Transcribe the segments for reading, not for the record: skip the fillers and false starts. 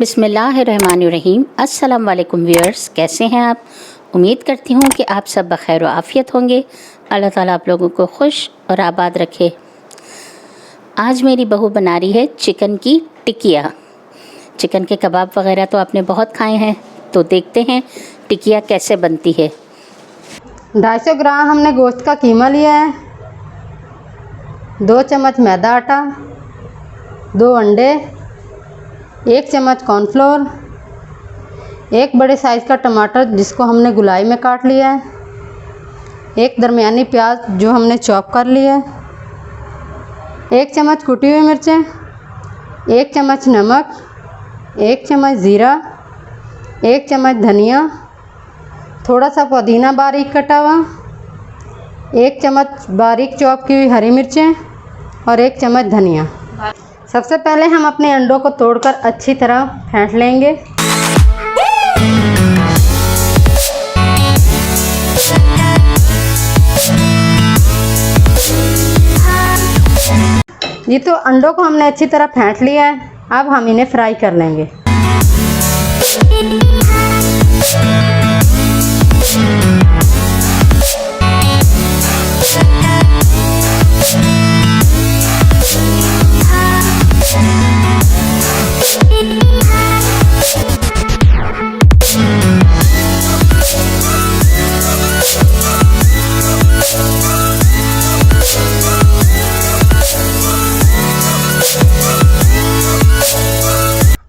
बिस्मिल्लाहिर्रहमानिर्रहीम। अस्सलाम वालेकुम व्यूअर्स, कैसे हैं आप? उम्मीद करती हूँ कि आप सब बखैर व आफ़ियत होंगे। अल्लाह ताला आप लोगों को खुश और आबाद रखे। आज मेरी बहू बना रही है चिकन की टिकिया। चिकन के कबाब वगैरह तो आपने बहुत खाए हैं, तो देखते हैं टिकिया कैसे बनती है। 250 ग्राम हमने गोश्त का कीमा लिया है, 2 चम्मच मैदा आटा, 2 अंडे, 1 चम्मच कॉर्नफ्लोर, 1 बड़े साइज़ का टमाटर जिसको हमने गुलाई में काट लिया है, 1 दरमियानी प्याज जो हमने चॉप कर लिया है, 1 चम्मच कुटी हुई मिर्चें, 1 चम्मच नमक, 1 चम्मच ज़ीरा, 1 चम्मच धनिया, थोड़ा सा पुदीना बारीक कटा हुआ, 1 चम्मच बारीक चॉप की हुई हरी मिर्चें और 1 चम्मच धनिया। सबसे पहले हम अपने अंडों को तोड़कर अच्छी तरह फेंट लेंगे। ये तो अंडों को हमने अच्छी तरह फेंट लिया है, अब हम इन्हें फ्राई कर लेंगे।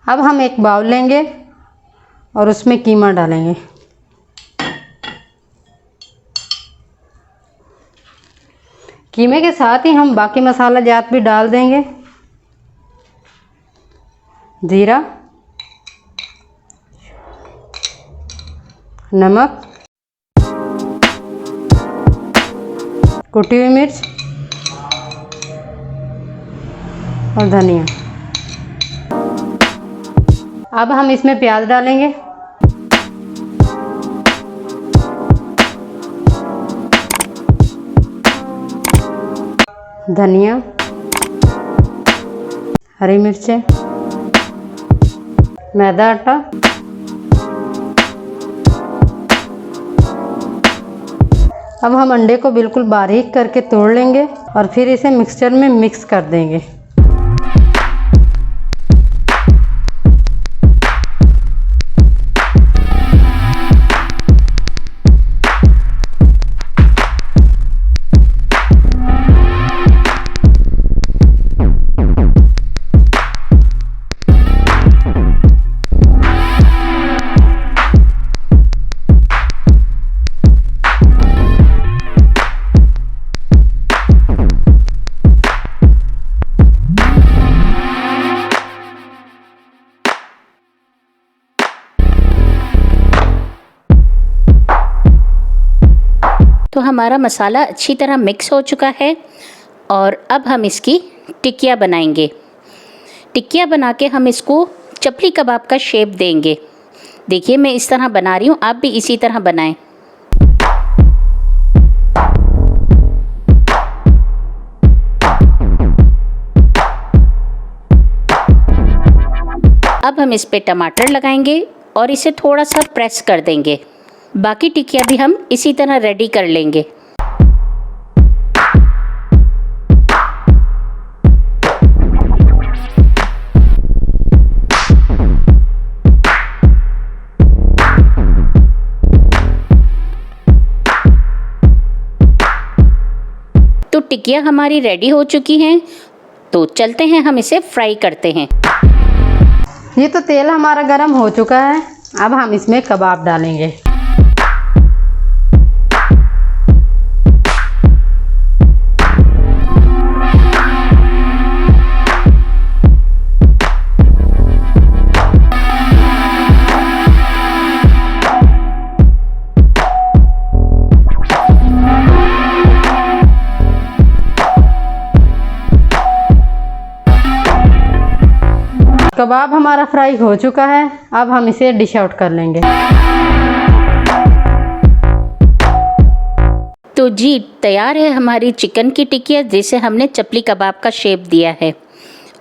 अब हम एक बाउल लेंगे और उसमें कीमा डालेंगे। कीमे के साथ ही हम बाकी मसाला जात भी डाल देंगे। जीरा, नमक, कुटी हुई मिर्च और धनिया। अब हम इसमें प्याज डालेंगे। धनिया, हरी मिर्चें, मैदा आटा, अब हम अंडे को बिल्कुल बारीक करके तोड़ लेंगे और फिर इसे मिक्सचर में मिक्स कर देंगे। तो हमारा मसाला अच्छी तरह मिक्स हो चुका है और अब हम इसकी टिकिया बनाएंगे। टिकिया बना के हम इसको चपली कबाब का शेप देंगे। देखिए मैं इस तरह बना रही हूँ, आप भी इसी तरह बनाएं। अब हम इस पे टमाटर लगाएंगे और इसे थोड़ा सा प्रेस कर देंगे। बाकी टिकिया भी हम इसी तरह रेडी कर लेंगे। तो टिकिया हमारी रेडी हो चुकी हैं, तो चलते हैं हम इसे फ्राई करते हैं। ये तो तेल हमारा गरम हो चुका है, अब हम इसमें कबाब डालेंगे। कबाब हमारा फ्राई हो चुका है, अब हम इसे डिश आउट कर लेंगे। तो जी तैयार है हमारी चिकन की टिकिया, जिसे हमने चपली कबाब का शेप दिया है।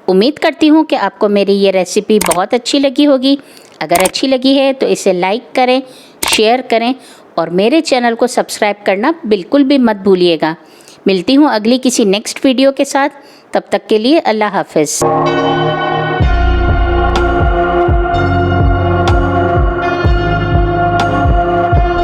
उम्मीद करती हूँ कि आपको मेरी ये रेसिपी बहुत अच्छी लगी होगी। अगर अच्छी लगी है तो इसे लाइक करें, शेयर करें और मेरे चैनल को सब्सक्राइब करना बिल्कुल भी मत भूलिएगा। मिलती हूँ अगली किसी नेक्स्ट वीडियो के साथ। तब तक के लिए अल्लाह हाफ़िज़।